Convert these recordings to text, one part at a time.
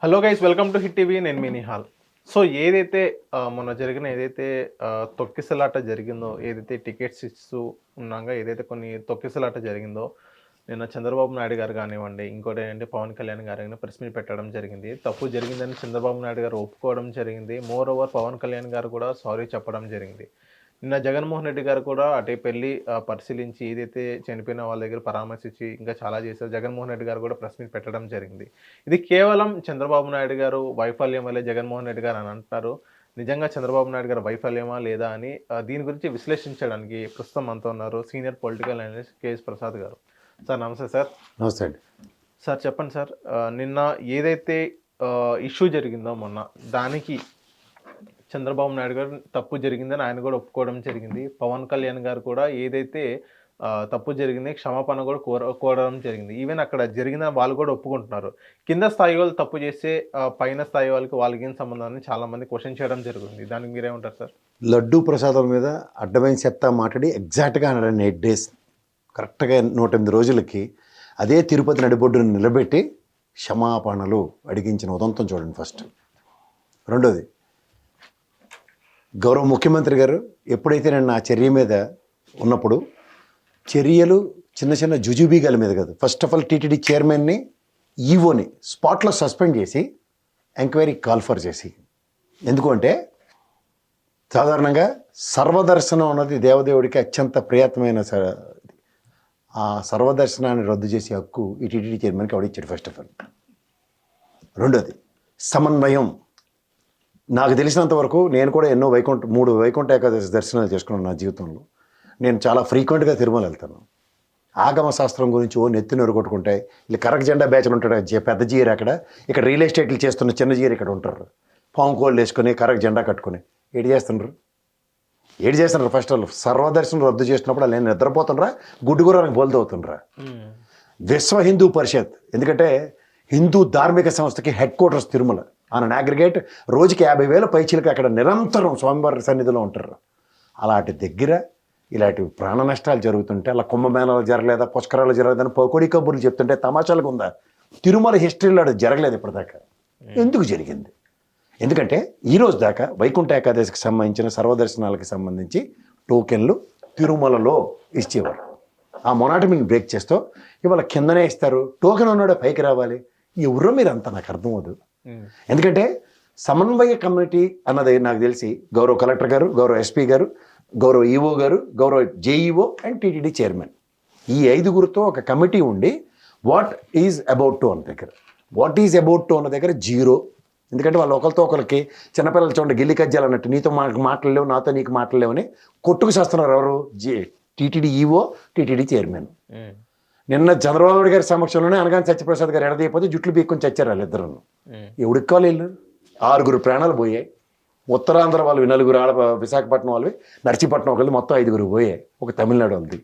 Hello guys, welcome to hit TV. నేను మీ Nihal. So ఏదైతే మొన్న జరిగిన తొక్కిసలాట జరిగిందో, ఏదైతే టికెట్స్ ఇస్తూ ఉన్నాగా ఏదైతే కొన్ని తొక్కిసలాట జరిగిందో, నిన్న చంద్రబాబు నాయుడు గారు కానివ్వండి, ఇంకోటి ఏంటంటే పవన్ కళ్యాణ్ గారు అయినా ప్రెస్ మీట్ పెట్టడం జరిగింది. తప్పు జరిగిందని చంద్రబాబు నాయుడు గారు ఒప్పుకోవడం జరిగింది. మోర్ ఓవర్ పవన్ కళ్యాణ్ గారు కూడా సారీ చెప్పడం జరిగింది. నిన్న జగన్మోహన్ రెడ్డి గారు కూడా అటేపెళ్ళి పరిశీలించి ఏదైతే చనిపోయిన వాళ్ళ దగ్గర పరామర్శించి ఇంకా చాలా చేశారు. జగన్మోహన్ రెడ్డి గారు కూడా ప్రెస్ మీట్ పెట్టడం జరిగింది. ఇది కేవలం చంద్రబాబు నాయుడు గారు వైఫల్యం వల్లే జగన్మోహన్ రెడ్డి గారు అని అంటున్నారు. నిజంగా చంద్రబాబు నాయుడు గారు వైఫల్యమా లేదా అని దీని గురించి విశ్లేషించడానికి ప్రస్తుతం మనతో ఉన్నారు senior political analyst KS Prasad గారు. సార్ నమస్తే సార్. నమస్తే అండి. సార్ చెప్పండి సార్, నిన్న ఏదైతే ఇష్యూ జరిగిందో మొన్న, దానికి చంద్రబాబు నాయుడు గారు తప్పు జరిగిందని ఆయన కూడా ఒప్పుకోవడం జరిగింది. పవన్ కళ్యాణ్ గారు కూడా ఏదైతే తప్పు జరిగింది క్షమాపణ కూడా కోరడం జరిగింది. ఈవెన్ అక్కడ జరిగిన వాళ్ళు కూడా ఒప్పుకుంటున్నారు. కింద స్థాయి వాళ్ళు తప్పు చేస్తే పైన స్థాయి వాళ్ళకి ఏం సంబంధం అని చాలామంది క్వశ్చన్ చేయడం జరుగుతుంది. దానికి మీరేమంటారు సార్? లడ్డూ ప్రసాదం మీద అడ్డమైన చెత్త మాట్లాడి ఎగ్జాక్ట్గా 108 డేస్ కరెక్ట్గా 108 రోజులకి అదే తిరుపతి నడిబొడ్డును నిలబెట్టి క్షమాపణలు అడిగించిన ఉదంతం చూడండి ఫస్ట్. రెండోది, గౌరవ ముఖ్యమంత్రి గారు ఎప్పుడైతే నేను నా చర్య మీద ఉన్నప్పుడు చర్యలు చిన్న చిన్న జుజుబీగాల మీద కాదు, ఫస్ట్ ఆఫ్ ఆల్ టీటీడీ చైర్మన్ని ఈవోని స్పాట్లో సస్పెండ్ చేసి ఎంక్వైరీ కాల్ఫర్ చేసి, ఎందుకు అంటే సాధారణంగా సర్వదర్శనం అన్నది దేవదేవుడికి అత్యంత ప్రియతమైన ఆ సర్వదర్శనాన్ని రద్దు చేసే హక్కు ఈ టీటీడీ చైర్మన్కి ఎవడిచ్చాడు ఫస్ట్ ఆఫ్ ఆల్. రెండోది సమన్వయం. నాకు తెలిసినంత వరకు నేను కూడా ఎన్నో 3 వైకుంఠ ఏకాదశి దర్శనాలు చేసుకున్నాను నా జీవితంలో. నేను చాలా ఫ్రీక్వెంట్గా తిరుమల వెళ్తాను. ఆగమ శాస్త్రం గురించి నెత్తి నొరగొట్టుకుంటాయి. ఇలా కరక జెండా బ్యాచ్లు ఉంటాడు, పెద్ద జీరు అక్కడ, ఇక్కడ రియల్ ఎస్టేట్లు చేస్తున్న చిన్న జీరు ఇక్కడ ఉంటారు. పాము కోళ్ళు వేసుకొని కరక జెండా కట్టుకొని ఏడు చేస్తున్నారు. ఫస్ట్ ఆల్ సర్వదర్శనం రద్దు చేసినప్పుడు నేను నిద్రపోతుండ్రా, గుడ్డుగురానికి బోల్దవుతుండ్రా. విశ్వ హిందూ పరిషత్, ఎందుకంటే హిందూ ధార్మిక సంస్థకి హెడ్ క్వార్టర్స్ తిరుమల. ఆయన అగ్రిగేట్ రోజుకి 50,000 పైచీలకి అక్కడ నిరంతరం స్వామివారి సన్నిధిలో ఉంటారు. అలాంటి దగ్గర ఇలాంటి ప్రాణ నష్టాలు జరుగుతుంటే, అలా కుంభమేళాలు జరగలేదా, పుష్కరాలు జరగలేదని పకోడీ కబుర్లు చెప్తుంటే తమాషాలుగా ఉందా? తిరుమల హిస్టరీలో అది జరగలేదు ఇప్పటిదాకా. ఎందుకు జరిగింది? ఎందుకంటే ఈరోజు దాకా వైకుంఠ ఏకాదశికి సంబంధించిన సర్వదర్శనాలకు సంబంధించి టోకెన్లు తిరుమలలో ఇచ్చేవారు. ఆ మొనాటమీని బ్రేక్ చేస్తూ ఇవాళ కిందనే ఇస్తారు, టోకెన్ ఉన్నాడో పైకి రావాలి. ఎవరో మీరు అంతా నాకు అర్థమవుదు. ఎందుకంటే సమన్వయ కమిటీ అన్నది నాకు తెలిసి గౌరవ కలెక్టర్ గారు, గౌరవ ఎస్పీ గారు, గౌరవ ఈఓ గారు, గౌరవ జేఈఓ అండ్ టీటీడీ చైర్మన్, ఈ 5గురితో ఒక కమిటీ ఉండి వాట్ ఈజ్ అబౌట్ టు అన్న దగ్గర జీరో. ఎందుకంటే వాళ్ళు ఒకరితో ఒకరికి చిన్నపిల్లలు చూడండి గిల్లి కజ్జాలు అన్నట్టు, నీతో మాట్లాడలేవు, నాతో నీకు మాట్లాడలేవని కొట్టుకు చేస్తున్నారు. ఎవరు? TTD EO, TTD chairman. నిన్న చంద్రబాబు నాయుడు గారి సమక్షంలోనే అనగానే సత్యప్రసాద్ గారు ఎడదీయకపోతే జుట్లు బీక్కొని చచ్చారు వాళ్ళిద్దరు. ఎవడికి కావాలి వీళ్ళు? 6 ప్రాణాలు పోయాయి. ఉత్తరాంధ్ర వాళ్ళు 4, విశాఖపట్నం వాళ్ళవి, నర్సీపట్నం ఒకళ్ళు, మొత్తం 5 పోయాయి. ఒక తమిళనాడు వాళ్ళది.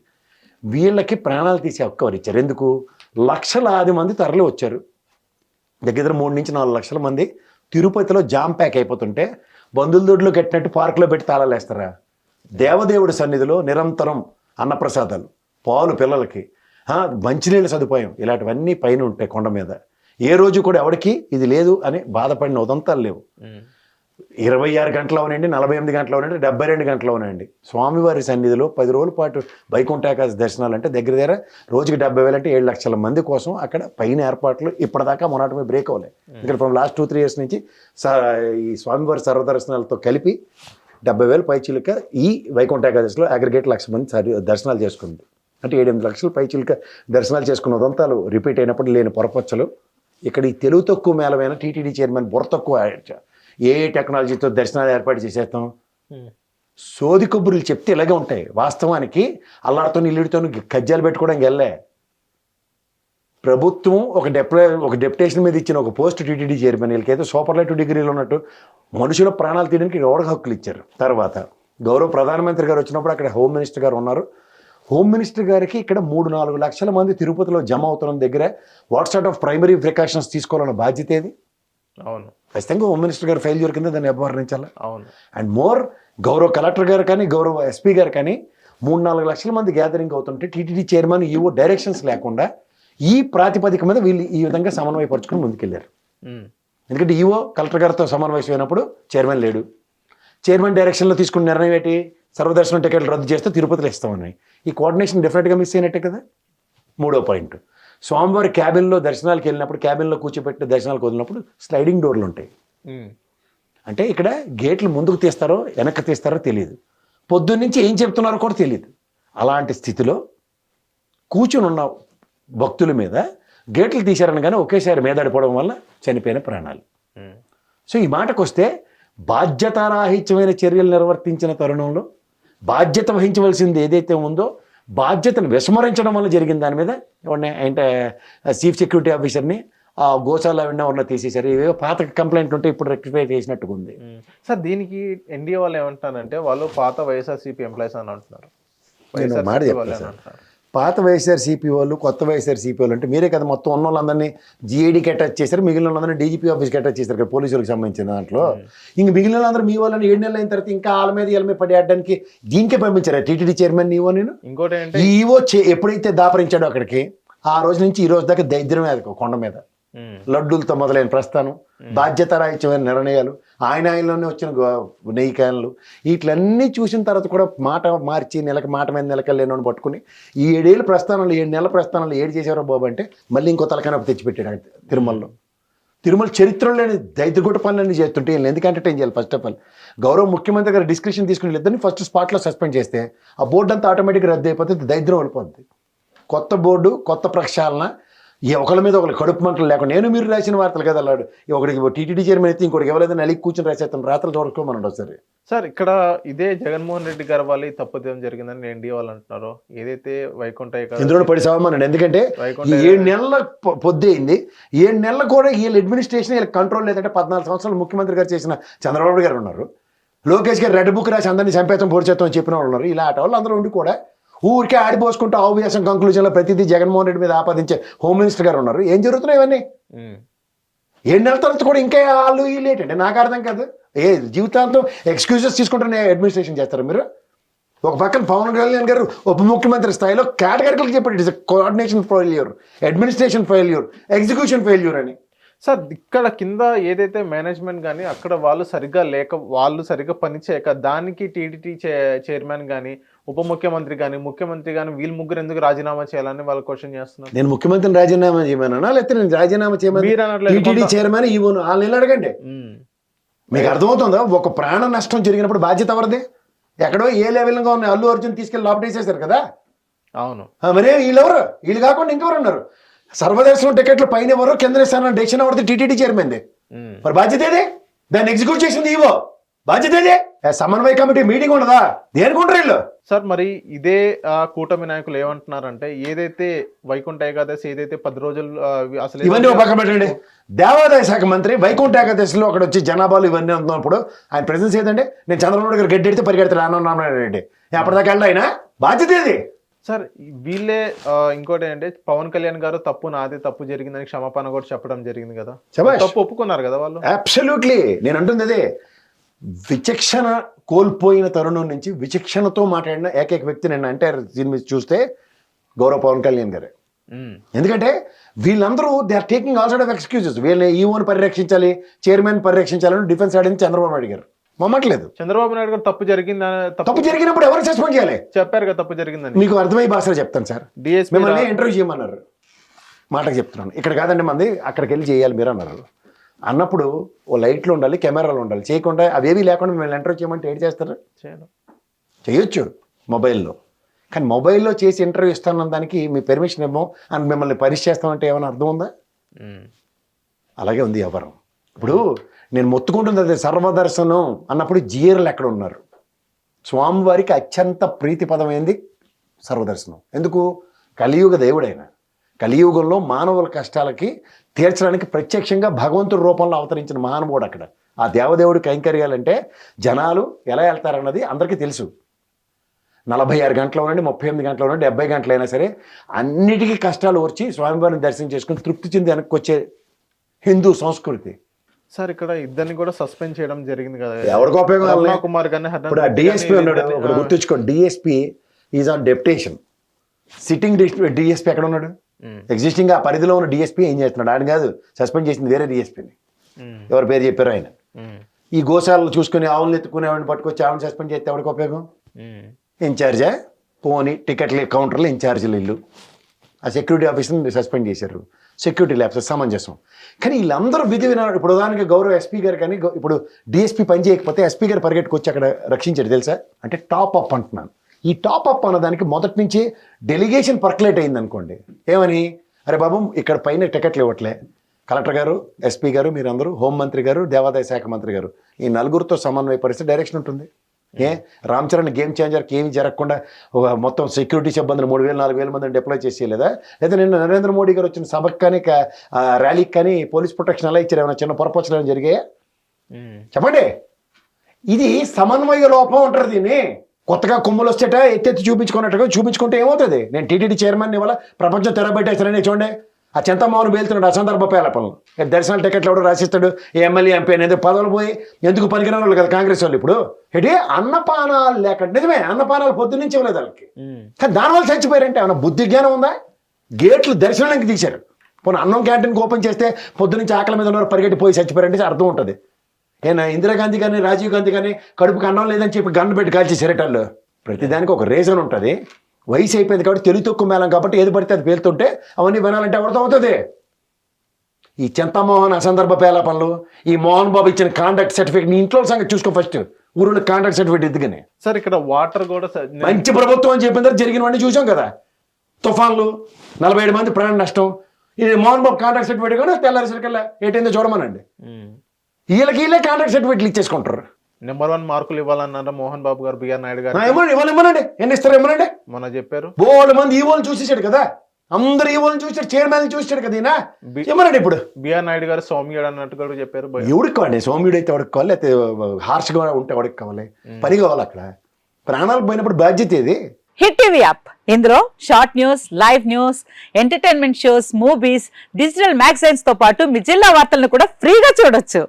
వీళ్ళకి ప్రాణాలు తీసే హక్కు వారు ఇచ్చారు. ఎందుకు? లక్షలాది మంది తరలి వచ్చారు. దగ్గర 3 నుంచి 4 లక్షల మంది తిరుపతిలో జామ్ ప్యాక్ అయిపోతుంటే బంధువుల దొడ్లో కట్టినట్టు పార్కులో పెట్టి తాళాలు వేస్తారా? దేవదేవుడి సన్నిధిలో నిరంతరం అన్నప్రసాదాలు, పాలు పిల్లలకి, మంచినీళ్ళ సదుపాయం, ఇలాంటివన్నీ పైన ఉంటాయి కొండ మీద. ఏ రోజు కూడా ఎవరికి ఇది లేదు అని బాధపడిన ఉదంతాలు లేవు. 26 గంటలు అవనండి, 48 గంటలు అవనండి, 72 గంటలు అవనండి, స్వామివారి సన్నిధిలో 10 రోజుల పాటు వైకుంఠ ఏకాదశి దర్శనాలు అంటే దగ్గర రోజుకి 70,000 అంటే 7 లక్షల మంది కోసం అక్కడ పైన ఏర్పాట్లు ఇప్పటిదాకా మొన్నటి బ్రేక్ అవ్వలేదు. ఇక్కడ ఫ్రమ్ లాస్ట్ 2-3 ఇయర్స్ నుంచి ఈ స్వామివారి సర్వదర్శనాలతో కలిపి 70,000 పైచీలక ఈ వైకుంఠ ఏకాదశిలో అగ్రిగేట్ 1,00,000 మంది దర్శనాలు చేసుకుంది. అంటే 7-8 లక్షల పైచీలక దర్శనాలు చేసుకున్న ఉదంతాలు రిపీట్ అయినప్పుడు లేని పొరపచ్చలు. ఇక్కడ ఈ తెలుగు తక్కువ మేళమైన టీటీడీ చైర్మన్ బుర్ర తక్కువ ఏ టెక్నాలజీతో దర్శనాలు ఏర్పాటు చేసేస్తాం, సోది కబుర్లు చెప్తే ఇలాగే ఉంటాయి. వాస్తవానికి అల్లాడితో ఇల్లుడితో కజ్జాలు పెట్టుకోవడానికి వెళ్ళే ప్రభుత్వం ఒక డెప్యుటేషన్ మీద ఇచ్చిన ఒక పోస్ట్ టీటీడీ చైర్మన్, వీళ్ళకైతే సూపర్లైటివ్ డిగ్రీలు ఉన్నట్టు మనుషుల ప్రాణాలు తీయడానికి ఎవరికి హక్కులు ఇచ్చారు. తర్వాత గౌరవ ప్రధానమంత్రి గారు వచ్చినప్పుడు అక్కడ హోమ్ మినిస్టర్ గారు ఉన్నారు. హోమ్ మినిస్టర్ గారికి ఇక్కడ 3-4 లక్షల మంది తిరుపతిలో జమ అవుతున్న దగ్గర what sort of primary precautions తీసుకోవాలన్న బాధ్యత ఏది? అవును, ఖచ్చితంగా హోమ్ మినిస్టర్ గారు ఫెయిల్యూర్ కింద దాన్ని అభివర్ణించాలి. అవును. అండ్ మోర్ గౌరవ కలెక్టర్ గారు కానీ, గౌరవ ఎస్పీ గారు కానీ 3-4 లక్షల మంది గ్యాదరింగ్ అవుతుంటే టీటీడీ చైర్మన్ ఈవో డైరెక్షన్స్ లేకుండా ఈ ప్రాతిపదిక మీద వీళ్ళు ఈ విధంగా సమన్వయపరుచుకుని ముందుకెళ్ళారు. ఎందుకంటే ఈఓ కలెక్టర్ గారితో సమావేశం అయినప్పుడు చైర్మన్ లేడు. చైర్మన్ డైరెక్షన్లో తీసుకున్న నిర్ణయం ఏంటి? సర్వదర్శనం టికెట్లు రద్దు చేస్తే తిరుపతిలో ఇస్తామని. ఈ కోఆర్డినేషన్ డెఫినెట్గా మిస్ అయినట్టే కదా. 3వ పాయింట్, స్వామివారి క్యాబిన్లో దర్శనాలకు వెళ్ళినప్పుడు, క్యాబిన్లో కూర్చోబెట్టి దర్శనాలకు వదిలినప్పుడు స్లైడింగ్ డోర్లు ఉంటాయి. అంటే ఇక్కడ గేట్లు ముందుకు తీస్తారో వెనక్కి తీస్తారో తెలియదు, పొద్దున్నుంచి ఏం చెప్తున్నారో కూడా తెలియదు. అలాంటి స్థితిలో కూర్చుని ఉన్న భక్తుల మీద గేట్లు తీశారని కానీ ఒకేసారి మీదడిపోవడం వల్ల చనిపోయిన ప్రాణాలు. సో ఈ మాటకు వస్తే బాధ్యతారాహిత్యమైన చర్యలు నిర్వర్తించిన తరుణంలో బాధ్యత వహించవలసింది ఏదైతే ఉందో బాధ్యతను విస్మరించడం వల్ల జరిగిన దాని మీద అంటే చీఫ్ సెక్యూరిటీ ఆఫీసర్ని ఆ గోశాల ఉన్న తీసేశారు. ఇవేవో పాత కంప్లైంట్ ఉంటే ఇప్పుడు రెక్టిఫై చేసినట్టుగా ఉంది. సార్ దీనికి ఎన్డీఏ వాళ్ళు ఏమంటారంటే వాళ్ళు పాత వైఎస్ఆర్సీపీ ఎంప్లాయీస్ అని అంటున్నారు. నేను మాట చెప్తాను సార్, పాత వైఎస్ఆర్సీపీ వాళ్ళు కొత్త వైఎస్ఆర్సీపీ వాళ్ళు అంటే మీరే కదా మొత్తం ఉన్న వాళ్ళందరినీ జీఐడీకి అటాచ్ చేశారు, మిగిలిన వాళ్ళందరినీ డీజీపీ ఆఫీస్కి అటాచ్ చేశారు కదా పోలీసులకు సంబంధించిన దాంట్లో. ఇంక మిగిలిన వాళ్ళందరూ మీ వాళ్ళని 7 నెలలు అయిన తర్వాత ఇంకా వాళ్ళ మీద పడేయడానికి దీనికే పంపించారు టీటీడీ చైర్మన్ ఈవో. నేను ఇంకోటి ఏంటంటే ఈవో ఎప్పుడైతే దాపరించాడో అక్కడికి ఆ రోజు నుంచి ఈ రోజు దాకా దరిద్రమే అది కొండ మీద. లడ్డూలతో మొదలైన ప్రస్థానం, బాధ్యతారాహిత్యమైన నిర్ణయాలు, ఆయనలోనే వచ్చిన నెయ్యి క్యాన్లు, వీటిలన్నీ చూసిన తర్వాత కూడా మాట మార్చి నెలకి మాట మీద నెలకెళ్ళేనని పట్టుకుని ఈ 7 ఏళ్ళ ప్రస్థానంలో 7 నెలల ప్రస్థానంలో ఏడు చేసేవారో బాబు అంటే మళ్ళీ ఇంకో తలకానపు తెచ్చిపెట్టాడు తిరుమలలో. తిరుమల చరిత్రలో లేని దైత్యగుట్ట పనులన్నీ చేస్తుంటే వీళ్ళు ఎందుకు ఎంటర్టైన్ చేయాలి? ఫస్ట్ ఆఫ్ ఆల్ గౌరవ ముఖ్యమంత్రి గారు డిస్క్రిప్షన్ తీసుకుని ఇద్దరిని ఫస్ట్ స్పాట్లో సస్పెండ్ చేస్తే ఆ బోర్డు అంతా ఆటోమేటిక్గా రద్దు అయిపోతే దరిద్రం వెళ్ళిపోద్ది. కొత్త బోర్డు, కొత్త ప్రక్షాళన, ఒకళ్ళ మీద ఒకళ్ళు కడుపు మంటలు లేకుండా నేను మీరు రాసిన వార్తలు కదా అన్నాడు. ఒకటికి టీటీడీ చైర్మన్ అయితే ఇంకోటి ఎవరైనా అలిగి కూర్చొని రాసేస్తాను రాత్రులు చూడకోమని ఒకసారి. సార్ ఇక్కడ ఇదే జగన్మోహన్ రెడ్డి గారి వాళ్ళు తప్పుదేం జరిగిందని ఎన్డీఏ వాళ్ళు అంటున్నారు. ఏదైతే వైకుంఠ ఇందులో పడి సవమన్నాడు. ఎందుకంటే 7 నెలల పొద్దుయింది, 7 నెలలు కూడా వీళ్ళ అడ్మినిస్ట్రేషన్ వీళ్ళకి కంట్రోల్ లేదంటే 14 సంవత్సరాలు ముఖ్యమంత్రి గారు చేసిన చంద్రబాబు గారు ఉన్నారు, లోకేష్ గారు రెడ్ బుక్ రాసి అందరినీ చంపేస్తాం పొడి చేస్తాం చెప్పిన వాళ్ళు ఉన్నారు. ఇలా వాళ్ళు అందరూ ఉండి కూడా ఊరికే ఆడిపోసుకుంటూ ఆబ్వియసం కంక్లూజన్లో ప్రతిదీ జగన్మోహన్ రెడ్డి మీద ఆపాదించే హోమ్ మినిస్టర్ గారు ఉన్నారు. ఏం జరుగుతున్నాయి ఇవన్నీ? 7 నెలల తర్వాత కూడా ఇంకా వాళ్ళు లేటంటే నాకు అర్థం కాదు. జీవితాంతం ఎక్స్క్యూజెస్ తీసుకుంటున్న అడ్మినిస్ట్రేషన్ చేస్తారు మీరు. ఒక పక్కన పవన్ కళ్యాణ్ గారు ఉప ముఖ్యమంత్రి స్థాయిలో కేటగిరికల్ చెప్పాడు it is coordination failure, administration failure, execution failure అని. సార్ ఇక్కడ కింద ఏదైతే మేనేజ్మెంట్ కానీ అక్కడ వాళ్ళు సరిగ్గా పనిచేయక దానికి టీటీడీ చైర్మన్ కానీ ఉప ముఖ్యమంత్రి కానీ ముఖ్యమంత్రి కానీ వీళ్ళు ముగ్గురు ఎందుకు రాజీనామా చేయాలని వాళ్ళు క్వశ్చన్ చేస్తున్నారు. నేను ముఖ్యమంత్రిని రాజీనామా చేయమన్నా లేకపోతే నేను రాజీనామా చేయమని టీటీడీ చైర్మన్ ఇవ్వను వాళ్ళని అడగండి. మీకు అర్థమవుతుందా? ఒక ప్రాణ నష్టం జరిగినప్పుడు బాధ్యత ఎవరిది? ఎక్కడో ఏ లెవెల్గా ఉన్న అల్లు అర్జున్ తీసుకెళ్ళి లోపటేసేసారు కదా. అవును, మరే వీళ్ళెవరు? వీళ్ళు కాకుండా ఇంకెవరు ఉన్నారు? సర్వదర్శనం టికెట్లు పైన ఎవరు, కింద ఇస్తానని డెసిషన్ ఎవరిది? టీటీడీ చైర్మన్ది. మరి బాధ్యత ఏదే? దాన్ని ఎగ్జిక్యూట్ చేసింది ఈవో. బాధ్యత ఏదే? సమన్వయ కమిటీ మీటింగ్ ఉండదా? దేనికి ఉండరు వీళ్ళు? సార్ మరి ఇదే కూటమి నాయకులు ఏమంటున్నారంటే ఏదైతే వైకుంఠ ఏకాదశి ఏదైతే 10 రోజులు అసలు ఇవన్నీ ఒక పక్కన పెట్టండి. దేవాదాయ శాఖ మంత్రి వైకుంఠ ఏకాదశిలో అక్కడ వచ్చి జనాభాలు ఇవన్నీ ఉన్నప్పుడు ఆయన ప్రెసెన్స్ ఏదంటే నేను చంద్రబాబు గారు గడ్డి ఎడితే పరిగెడతాడు అన్నాడు. అప్పటిదాకా వెళ్ళి ఆయన బాధ్యత ఏది? సార్ వీళ్ళే ఇంకోటి ఏంటంటే పవన్ కళ్యాణ్ గారు తప్పు నాది, తప్పు జరిగిందని క్షమాపణ కూడా చెప్పడం జరిగింది కదా, తప్పు ఒప్పుకున్నారు కదా వాళ్ళు. అబ్సల్యూట్లీ నేను అంటుంది అదే. విచక్షణ కోల్పోయిన తరుణం నుంచి విచక్షణతో మాట్లాడిన ఏకైక వ్యక్తి నేను అంటే దీని మీద చూస్తే గౌరవ పవన్ కళ్యాణ్ గారే. ఎందుకంటే వీళ్ళందరూ they are taking all side of excuses. వీళ్ళని ఈవోని పరిరక్షించాలి, చైర్మన్ పరిరక్షించాలని డిఫెన్స్ ఆడింది చంద్రబాబు నాయుడు గారు. మమ్మట్లేదు. చంద్రబాబు నాయుడు గారు తప్పు జరిగినప్పుడు ఎవరు సస్పెండ్ చేయాలి? చెప్పారు కదా తప్పు జరిగిందని. మీకు అర్థమయ్యే భాషలో చెప్తాను సార్. మిమ్మల్ని ఇంటర్వ్యూ చేయమన్నారు, మాటకు చెప్తున్నాను. ఇక్కడ కాదండి మంది, అక్కడికి వెళ్ళి చేయాలి మీరు అన్నారు. అన్నప్పుడు ఓ లైట్లు ఉండాలి, కెమెరాలు ఉండాలి. చేయకుండా అవేవి లేకుండా మిమ్మల్ని ఇంటర్వ్యూ చేయమంటే ఏం చేస్తారు? చేయొచ్చు మొబైల్లో. కానీ మొబైల్లో చేసి ఇంటర్వ్యూ ఇస్తానన్న దానికి మీ పర్మిషన్ ఏమో అని మిమ్మల్ని పరీక్ష చేస్తామంటే ఏమైనా అర్థం ఉందా? అలాగే ఉంది వ్యవహారం. ఇప్పుడు నేను మొత్తుకుంటుంది అదే సర్వదర్శనం అన్నప్పుడు జీర్లు ఎక్కడ ఉన్నారు? స్వామివారికి అత్యంత ప్రీతిపదమైంది సర్వదర్శనం. ఎందుకు? కలియుగ దేవుడైన కలియుగంలో మానవుల కష్టాలకి తీర్చడానికి ప్రత్యక్షంగా భగవంతుడి రూపంలో అవతరించిన మహానుభావుడు అక్కడ. ఆ దేవదేవుడి కైంకర్యాలంటే జనాలు ఎలా వెళ్తారన్నది అందరికీ తెలుసు. 46 గంటలు ఉండండి, 38 గంటలు ఉండండి, 70 గంటలైనా సరే అన్నిటికీ కష్టాలు వచ్చి స్వామివారిని దర్శనం చేసుకుని తృప్తి చెంది వెనక్కి వచ్చే హిందూ సంస్కృతి. సార్ ఇక్కడ ఇద్దరిని కూడా సస్పెండ్ చేయడం జరిగింది కదా. ఎవరికి ఉపయోగం? కుమార్ గారిని ఇప్పుడు ఆ డిఎస్పీ ఉన్నాడు, ఒకటి గుర్తుంచుకోండి. DSP is on deputation. Sitting DSP ఎక్కడ ఉన్నాడు? ఎగ్జిస్టింగ్ ఆ పరిధిలో ఉన్న డిఎస్పీ ఏం చేస్తున్నాడు? ఆయన కాదు సస్పెండ్ చేసింది, వేరే డిఎస్పీని. ఎవరి పేరు చెప్పారు ఆయన. ఈ గోశాలను చూసుకుని ఆవులను ఎత్తుకునేవాడిని పట్టుకొచ్చి ఆవును సస్పెండ్ చేస్తే ఎవరికి ఉపయోగం? ఇన్ఛార్జా పోనీ టికెట్ల కౌంటర్లో ఇన్ఛార్జీలు ఇల్లు, ఆ సెక్యూరిటీ ఆఫీసర్ని సస్పెండ్ చేశారు, సెక్యూరిటీ ల్యాబ్స్ సమంజసం. కానీ వీళ్ళందరూ విధి వినాడు. ఇప్పుడు ఉదాహరణకి గౌరవ ఎస్పీ గారు కానీ ఇప్పుడు డిఎస్పీ పని చేయకపోతే ఎస్పీ గారు పరిగెట్టుకొచ్చి అక్కడ రక్షించాడు తెలుసా? అంటే టాప్ అప్ అంటున్నాను. ఈ టాప్ అప్ అన్నదానికి మొదటి నుంచి డెలిగేషన్ పర్కులేట్ అయింది అనుకోండి. ఏమని, అరే బాబు ఇక్కడ పైన టికెట్లు ఇవ్వట్లే, కలెక్టర్ గారు, ఎస్పీ గారు, మీరందరూ, హోంమంత్రి గారు, దేవాదాయ శాఖ మంత్రి గారు, ఈ నలుగురితో సమన్వయపరిస్తే డైరెక్షన్ ఉంటుంది. రామ్ చరణ్ గేమ్ చేంజర్కి ఏమి జరగకుండా ఒక మొత్తం సెక్యూరిటీ సిబ్బందిని 3,000-4,000 మందిని డిప్లాయ్ చేసేయలేదా? లేదా నిన్న నరేంద్ర మోడీ గారు వచ్చిన సభకు కానీ ర్యాలీకి కానీ పోలీస్ ప్రొటెక్షన్ ఎలా ఇచ్చారు? ఏమైనా చిన్న పొరపచ్చులు ఏమైనా జరిగాయా? చెప్పండి. ఇది సమన్వయ లోపం అంటారు దీన్ని. కొత్తగా కొమ్ములు వచ్చేట ఎత్తెత్తి చూపించుకున్నట్టుగా చూపించుకుంటే ఏమవుతుంది? నేను టీటీడీ చైర్మన్ ఇవాళ ప్రపంచం తెరబెట్టేస్తానని చూడండి. ఆ చింతమోహన్ పేలుతున్నాడు అసందర్భ పేలపనులు. దర్శనాల టికెట్లు ఎవడు రాసిస్తాడు? ఎమ్మెల్యే ఎంపీ అనేది పదవులు పోయి ఎందుకు పనికిరాని వాళ్ళు కదా కాంగ్రెస్ వాళ్ళు. ఇప్పుడు ఏంటి అన్నపానాలు లేక, నిజమే అన్నపానాలు పొద్దు నుంచి ఇవ్వలేదు వాళ్ళకి, కానీ దానివల్ల చచ్చిపోయారంటే ఏమన్నా బుద్ధి జ్ఞానం ఉందా? గేట్లు దర్శనానికి తీశారు. పోనీ అన్నం క్యాంటీన్కి ఓపెన్ చేస్తే పొద్దు నుంచి ఆకలి మీద ఉన్నారు పరిగెట్టి పోయి చచ్చిపోయారంటే అర్థం ఉంటుంది. ఏనా ఇందిరాగాంధీ కానీ రాజీవ్ గాంధీ కానీ కడుపుకి అన్నం లేదని చెప్పి గన్ను పెట్టి కాల్చి సిరటాళ్ళు. ప్రతిదానికి ఒక రీజన్ ఉంటుంది. వయసు అయిపోయింది కాబట్టి తెలివి తక్కువ మేళం కాబట్టి ఏది పడితే అది పేలుతుంటే అవన్నీ వినాలంటే ఎవరితో అవుతుంది? ఈ చింతమోహన్ అసందర్భ పేలాపనలు, ఈ మోహన్ బాబు ఇచ్చిన కాంటాక్ట్ సర్టిఫికేట్, నీ ఇంట్లో సంగతి చూసుకో ఫస్ట్. ఊరిలో కాంటాక్ట్ సర్టిఫికేట్ ఎందుకని? సార్ ఇక్కడ వాటర్ కూడా మంచి ప్రభుత్వం అని చెప్పిన తర్వాత జరిగినవన్నీ చూసాం కదా. తుఫాన్లు, 47 మంది ప్రాణ నష్టం. ఇది మోహన్ బాబు కాంటాక్ట్ సర్టిఫికేట్ కూడా తెల్లారిసరికల్లా ఏంటైందో చూడమనండి. వీళ్ళే కాంటాక్ట్ సర్టిఫికేట్లు ఇచ్చేసుకుంటారు. నెంబర్ 1 మార్కులు ఇవ్వాలన్నారా మోహన్ బాబు గారు, బిఆర్ నాయుడు గారు? ఇవ్వనండి. ఎన్ని ఇస్తారు ఇవ్వనండి. మొన్న చెప్పారు. బోల్డ్ మంది ఈవోలు చూసేసాడు కదా, అందరు ఈవోలు చూసాడు, చైర్మన్ చూసాడు కదా ఈయన. ఇవ్వనండి. ఇప్పుడు బిఆర్ నాయుడు గారు సౌమ్యుడు అన్నట్టు కూడా చెప్పారు. ఎవడికి కావండి? సౌమ్యుడు అయితే ఎవడికి కావాలి, అయితే హార్ష్గా ఉంటే ఎవడికి కావాలి? పని కావాలి. అక్కడ ప్రాణాలు పోయినప్పుడు బాధ్యత ఏది? హిట్ టీవీ యాప్, ఇందులో short news, live news, entertainment shows, movies, digital magazines తో పాటు మీ జిల్లా వార్తలను కూడా ఫ్రీగా చూడొచ్చు.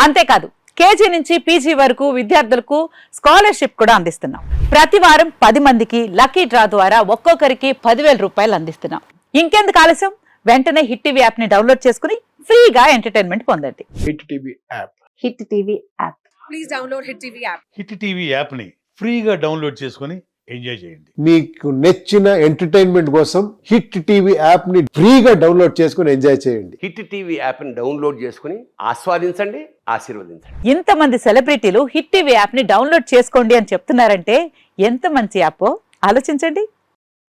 అంతేకాదు కేజీ నుంచి పీజీ వరకు విద్యార్థులకు స్కాలర్షిప్ కూడా అందిస్తున్నాం. ప్రతి వారం 10 మందికి లక్కీ డ్రా ద్వారా ఒక్కొక్కరికి 10,000 రూపాయలు అందిస్తున్నాం. ఇంకెందుకు ఆలస్యం? వెంటనే హిట్ టీవీ యాప్ ని డౌన్లోడ్ చేసుకుని ఫ్రీగా ఎంటర్టైన్మెంట్ పొందండి. Hit TV app. Hit TV app. Please download hit TV app. Hit TV app ని ఫ్రీగా డౌన్లోడ్ చేసుకొని ఎంజాయ్ చేయండి. మీకు నచ్చిన ఎంటర్టైన్మెంట్ కోసం హిట్ టీవీ యాప్ ని ఫ్రీగా డౌన్లోడ్ చేసుకుని ఎంజాయ్ చేయండి. హిట్ టీవీ యాప్ ని డౌన్లోడ్ చేసుకుని ఆస్వాదించండి, ఆశీర్వదించండి. ఇంతమంది సెలబ్రిటీలు హిట్ టీవీ యాప్ ని డౌన్లోడ్ చేసుకోండి అని చెప్తున్నారంటే ఎంత మంచి యాప్ ఆలోచించండి.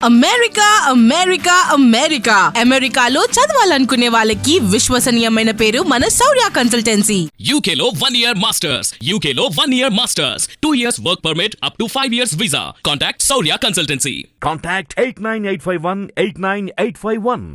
అమెరికా అమెరికా అమెరికా అమెరికాలో చదవాలనుకునే వాళ్ళకి విశ్వసనీయమైన పేరు మన శౌర్య కన్సల్టెన్సీ. UK లో 1 year masters. UK లో 1 year masters. 2 years work permit up to 5 years visa. Contact Saurya Consultancy. Contact 89851 89851.